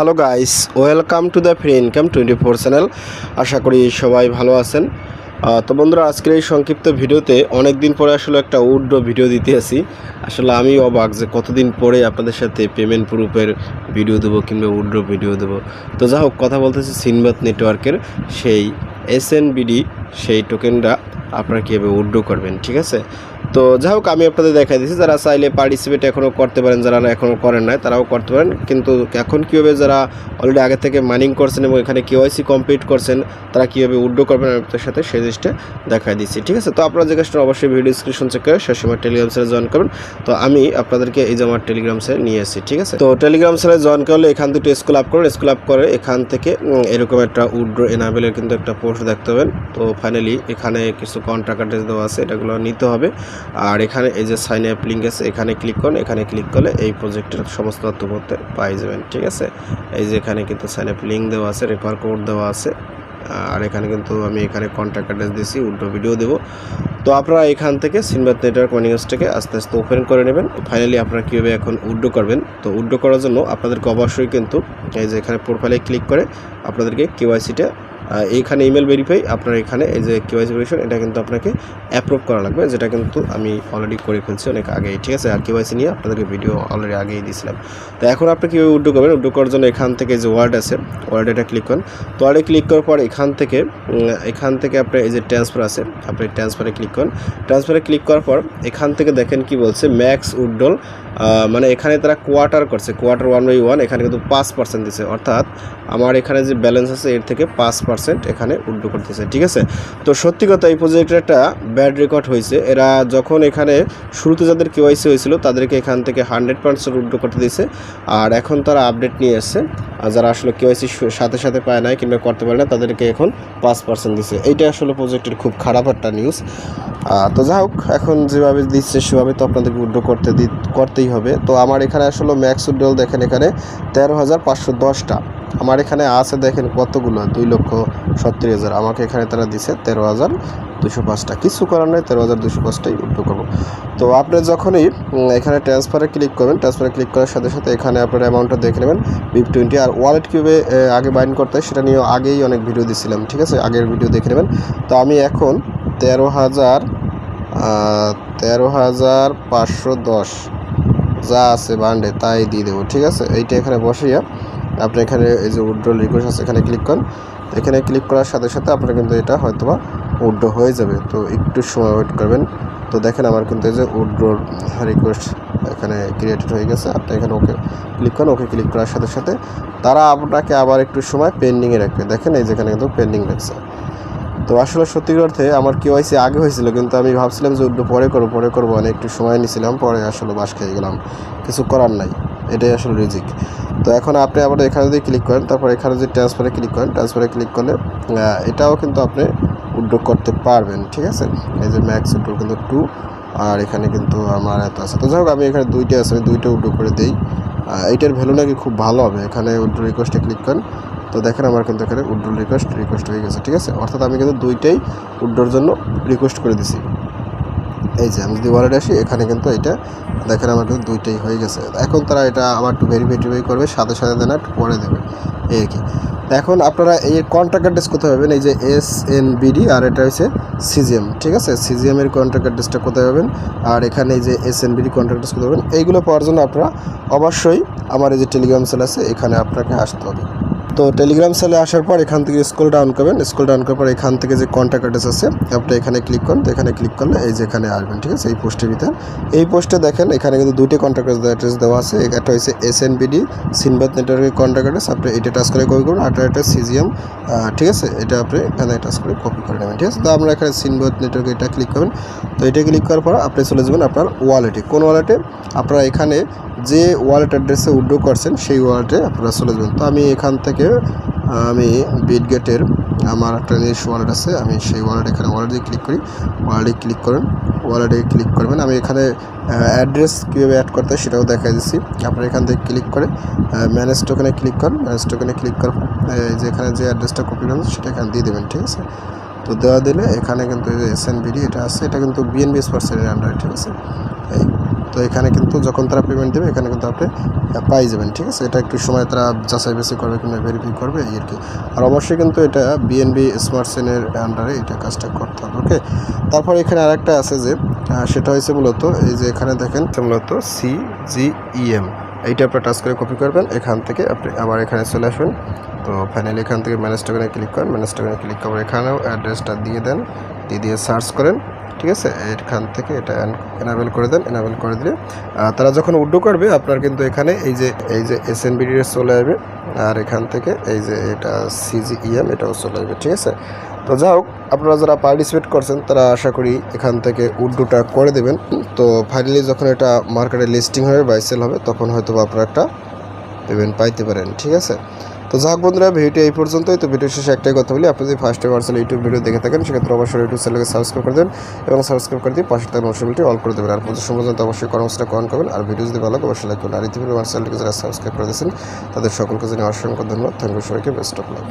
Hello guys, welcome to the free income 24 channel. আশা করি সবাই ভালো আছেন। তো বন্ধুরা, আজকের এই সংক্ষিপ্ত ভিডিওতে অনেক দিন পরে আসলে একটা উইথড্র ভিডিও দিতে আসি। আসলে আমি অবাক যে কতদিন পরে আপনাদের সাথে পেমেন্ট প্রুফের ভিডিও দেবো কিংবা উইথড্র ভিডিও দেবো। তো যা হোক, কথা বলতেছি সিনবাদ নেটওয়ার্কের সেই এসএনবিডি সেই টোকেনটা আপনারা কীভাবে উইথড্র করবেন, ঠিক আছে? তো যাই হোক, আমি আপনাদের দেখাই দিচ্ছি। যারা চাইলে পার্টিসিপেট এখনও করতে পারেন, যারা এখনও করেন নাই তারাও করতে পারেন। কিন্তু এখন কীভাবে যারা অলরেডি আগে থেকে মাইনিং করছেন এবং এখানে কেওয়াইসি কমপ্লিট করছেন তারা কীভাবে উইথড্র করবেন আমি আপনাদের সাথে সেই জিনিসটা দেখাই দিচ্ছি, ঠিক আছে? তো আপনারা যে কাজটা অবশ্যই ভিডিও ডিসক্রিপশন চেক করে সে সময় টেলিগ্রাম চ্যানেলে জয়েন করবেন। তো আমি আপনাদেরকে এই যে আমার টেলিগ্রাম চ্যানেল নিয়ে এসেছি, ঠিক আছে? তো টেলিগ্রাম চ্যানেলে জয়েন করলে এখান থেকে স্কুল আপ করেন, স্কুল আপ করে এখান থেকে এরকম একটা উইথড্র এনাবেলের কিন্তু একটা পোস্ট দেখতে পাবেন। তো ফাইনালি এখানে কিছু কন্ট্রাক্ট অ্যাড্রেস দেওয়া আছে, এটাগুলো নিতে হবে। আর এখানে এই যে সাইন আপ লিঙ্ক আছে, এখানে ক্লিক করুন। এখানে ক্লিক করলে এই প্রজেক্টের সমস্ত তথ্য পাই যাবেন, ঠিক আছে? এই যে এখানে কিন্তু সাইন আপ লিঙ্ক দেওয়া আছে, রেফার কোড দেওয়া আছে। আর এখানে কিন্তু আমি এখানে কন্ট্যাক্ট অ্যাড্রেস দিয়েছি, উইথড্র ভিডিও দেবো। তো আপনারা এখান থেকে সিনবাদ নেটওয়ার্ক মাইনিংসটাকে আস্তে আস্তে ওপেন করে নেবেন। ফাইনালি আপনারা কীভাবে এখন উইথড্র করবেন, তো উইথড্র করার জন্য আপনাদেরকে অবশ্যই কিন্তু এই যে এখানে প্রোফাইলে ক্লিক করে আপনাদেরকে কেওয়াইসিটা এইখানে ইমেল ভেরিফাই, আপনার এখানে এই যে কেওয়াইসি ভেরিফিকেশন এটা কিন্তু আপনাকে অ্যাপ্রুভ করা লাগবে, যেটা কিন্তু আমি অলরেডি করে ফেলছি অনেক আগেই, ঠিক আছে? আর কেওয়াইসি নিয়ে আপনাদেরকে ভিডিও অলরেডি আগেই দিয়েছিলাম। তো এখন আপনি কীভাবে উইথড্র করবেন, উইথড্র করার জন্য এখান থেকে যে ওয়ার্ড আছে, ওয়ার্ডে ক্লিক করুন। তো ওয়ার্ডে ক্লিক করার পর এখান থেকে আপনার এই যে ট্রান্সফার আছে, আপনি ট্রান্সফারে ক্লিক করুন। ট্রান্সফারে ক্লিক করার পর এখান থেকে দেখেন কি বলছে, ম্যাক্স উইথড্রল, মানে এখানে তারা কোয়ার্টার করছে, কোয়ার্টার 1/1, এখানে কিন্তু 5% দিচ্ছে, অর্থাৎ আমার এখানে যে ব্যালেন্স আছে এর থেকে 5% এখানে উইথড্র করতেছে, ঠিক আছে? তো সত্যি কথা, এই প্রজেক্টের একটা ব্যাড রেকর্ড হয়েছে। এরা যখন এখানে শুরুতে যাদের কেওয়াইসি হয়েছিল তাদেরকে এখান থেকে 100% উইথড্র করতে দিয়েছে। আর এখন তারা আপডেট নিয়ে এসছে, আর যারা আসলে কেওয়াইসি সাথে সাথে পায় নাই কিংবা করতে পারে না তাদেরকে এখন 5% দিচ্ছে। এইটা আসলে প্রজেক্টের খুব খারাপ একটা নিউজ। তো যাই হোক, এখন যেভাবে দিচ্ছে সেভাবে তো আপনাদেরকে উইথড্র করতেই হবে। তো আমার এখানে আসলে ম্যাক্স উইথড্রল দেখেন এখানে 13,510টা। আমার এখানে আছে দেখেন কতগুলো, 2,70,000। আমাকে এখানে তারা দিছে 13,205টা। কিছু করার নয়, 13,205টাই উইথড্র করবো। তো আপনি যখনই এখানে ট্রান্সফারে ক্লিক করবেন, ট্রান্সফারে ক্লিক করার সাথে সাথে এখানে আপনার অ্যামাউন্টটা দেখে নেবেন BIP20। আর ওয়ালেট কীভাবে আগে বাইন্ড করতে হয় সেটা নিয়ে আগেই অনেক ভিডিও দিয়েছিলাম, ঠিক আছে? আগের ভিডিও দেখে নেবেন। তো আমি এখন 13,510 যা আছে বান্ডে তাই দিয়ে দেবো, ঠিক আছে? এইটা এখানে বসিয়ে আপনি এখানে এই যে উইথড্রল রিকোয়েস্ট আছে এখানে ক্লিক করুন। এখানে ক্লিক করার সাথে সাথে আপনার কিন্তু এটা হয়তোবা উইথড্র হয়ে যাবে। তো একটু সময় ওয়েট করবেন। তো দেখেন আমার কিন্তু এই যে উইথড্রল রিকোয়েস্ট এখানে ক্রিয়েটেড হয়ে গেছে। আপনি এখানে ওকে ক্লিক করুন। ওকে ক্লিক করার সাথে সাথে তারা আপনাকে আবার একটু সময় পেন্ডিংয়ে রাখবে। দেখেন এই যেখানে কিন্তু পেন্ডিং রাখছে। তো আসলে সত্যি অর্থে আমার কেওয়াইসি আগে হয়েছিল, কিন্তু আমি ভাবছিলাম যে উইথড্র পরে করবো অনেক একটু সময় নিয়েছিলাম, পরে আসলে বাস খেয়ে গেলাম, কিছু করার নাই, এটাই আসলে রিজিক। তো এখন আপনি আবার এখানে যদি ক্লিক করেন, তারপর এখানে যদি ট্রান্সফারে ক্লিক করেন, ট্রান্সফারে ক্লিক করলে এটাও কিন্তু আপনি উইথড্র করতে পারবেন, ঠিক আছে? এই যে ম্যাক্স উইথড্র কিন্তু 2, আর এখানে কিন্তু আমার এত আছে। তো যাই হোক, আমি এখানে 2টা আছে, আমি 2টা উইথড্র করে দিই। এইটার ভ্যালু নাকি খুব ভালো হবে। এখানে উইথড্র রিকোয়েস্টে ক্লিক করেন। তো দেখেন আমার কিন্তু এখানে উইথড্র রিকোয়েস্ট হয়ে গেছে, ঠিক আছে? অর্থাৎ আমি কিন্তু 2টাই উইথড্রর জন্য রিকোয়েস্ট করে দিছি। এই যে আমি যদি ওয়ালেটে আসি, এখানে কিন্তু এটা দেখেন আমার কিন্তু 2টাই হয়ে গেছে। এখন তারা এটা আবার একটু ভেরিফাই করবে, সাথে সাথে দেন একটু পরে দেবে, এই আর কি। এখন আপনারা এই কন্ট্রাক্ট অ্যাড্রেস কোথায় পাবেন, এই যে SNBD, আর এটা হচ্ছে CGM, ঠিক আছে? CGM এর কন্ট্রাক্ট অ্যাড্রেসটা কোথায় পাবেন, আর এখানে এই যে SNBD কন্ট্রাক্ট অ্যাড্রেস কোথায় পাবেন, এইগুলো পাওয়ার জন্য আপনারা অবশ্যই আমার এই যে টেলিগ্রাম চ্যানেল আছে এখানে আপনাকে আসতে হবে। তো টেলিগ্রাম চ্যানেলে আসার পর এখান থেকে স্ক্রল ডাউন করবেন। স্ক্রল ডাউন করার পর এখান থেকে যে কন্ট্যাক্ট অ্যাড্রেস আছে আপনি এখানে ক্লিক করুন। তো এখানে ক্লিক করলে এই যে এখানে আসবেন, ঠিক আছে? এই পোস্টের ভিতরে, এই পোস্টে দেখেন এখানে কিন্তু 2টি কন্ট্যাক্ট অ্যাড্রেস দেওয়া আছে। একটা হচ্ছে SNBD সিনবাদ নেটওয়ার্কের কন্ট্যাক্ট অ্যাড্রেস, আপনি এটা টাচ করে কপি করুন। আর এটা CGM, ঠিক আছে? এটা আপনি এখানে টাচ করে কপি করে নেবেন, ঠিক আছে? তো আমরা এখানে সিনবাদ নেটওয়ার্কে এটা ক্লিক করবেন। তো এটা ক্লিক করার পর আপনি চলে যাবেন আপনার ওয়ালেটে। কোন ওয়ালেটে? আপনারা এখানে যে ওয়ালেট অ্যাড্রেসে উইথড্র করছেন সেই ওয়ালেটে আপনারা চলে যাবেন। তো আমি এখান থেকে আমি বিটগেটের আমার একটা নিজস্ব ওয়ালেট আছে, আমি সেই ওয়ালেট এখানে ওয়ালেটে ক্লিক করি। ওয়ালেটে ক্লিক করেন, ওয়ালেটে ক্লিক করবেন। আমি এখানে অ্যাড্রেস কীভাবে অ্যাড করতে হয় সেটাও দেখাই দিচ্ছি। আপনারা এখান থেকে ক্লিক করে ম্যানেজ টোকেনে ক্লিক করেন। ম্যানেজ টোকেনে ক্লিক করার যে এখানে যে অ্যাড্রেসটা কপি করেন সেটা এখানে দিয়ে দেবেন, ঠিক আছে? তো দেওয়া দিলে এখানে কিন্তু SNBD এটা আছে, এটা কিন্তু BNB স্পোর্টসের আন্ডারে, ঠিক আছে? এই তো এখানে কিন্তু যখন তারা পেমেন্ট দেবে এখানে কিন্তু আপনি পাই যাবেন, ঠিক আছে। এটা একটু সময় তারা যাচাই বাছাই করবে কিংবা ভেরিফাই করবে এই আর কি। আর অবশ্যই কিন্তু এটা বিএনবি স্মার্ট চেনের আন্ডারে এটা কাজটা করতে হবে, ওকে। তারপর এখানে আরেকটা আছে যে সেটা হয়েছে মূলত এই যে এখানে দেখেন মূলত CGEM, এইটা আপনি টাচ করে কপি করবেন। এখান থেকে আপনি আবার এখানে চলে আসবেন। তো ফাইনালি এখান থেকে ম্যানেজ টোকেনে ক্লিক করেন। ম্যানেজ টোকেনে ক্লিক করে এখানেও অ্যাড্রেসটা দিয়ে দেন, দিয়ে সার্চ করেন, ঠিক আছে। এখান থেকে এটা এনাবেল করে দেন। এনাবেল করে দিলে তারা যখন উইথড্র করবে আপনার কিন্তু এখানে এই যে SNBD চলে আসবে, আর এখান থেকে এই যে এটা CGEM এটাও চলে আসবে, ঠিক আছে। তো যাই হোক, আপনারা যারা পার্টিসিপেট করছেন তারা আশা করি এখান থেকে উইথড্রটা করে দেবেন। তো ফাইনালি যখন এটা মার্কেটে লিস্টিং হবে বাই সেল হবে তখন হয়তো আপনারা একটা পেমেন্ট পাইতে পারেন, ঠিক আছে। তো যাক বন্ধুরা, ভিডিওটি এই পর্যন্তই। তো ভিডিও শেষে একটাই কথা বলি, আপনি যদি ফার্স্ট টাইম আসলে ইউটিউব ভিডিও দেখে থাকেন সেক্ষেত্রে অবশ্যই ইউটিউব চ্যানেলকে সাবস্ক্রাইব করে দেন এবং সাবস্ক্রাইব করে দিয়ে পাশে থাকা নোটিফিকেশনটি অল করে দেবেন। আর প্রতি পর্যন্ত অবশ্যই কমেন্টসটা কমেন্ট করবেন। আর ভিডিও যদি ভালো লাগে অবশ্যই লাইক করুন। আর ইতিমধ্যে আমার চ্যানেলটিকে যারা সাবস্ক্রাইব করে দিয়েছেন তাদের সকলকে জানিয়ে অসংখ্য ধন্যবাদ। থ্যাংক ইউ, সবাইকে বেস্ট অফ লাক।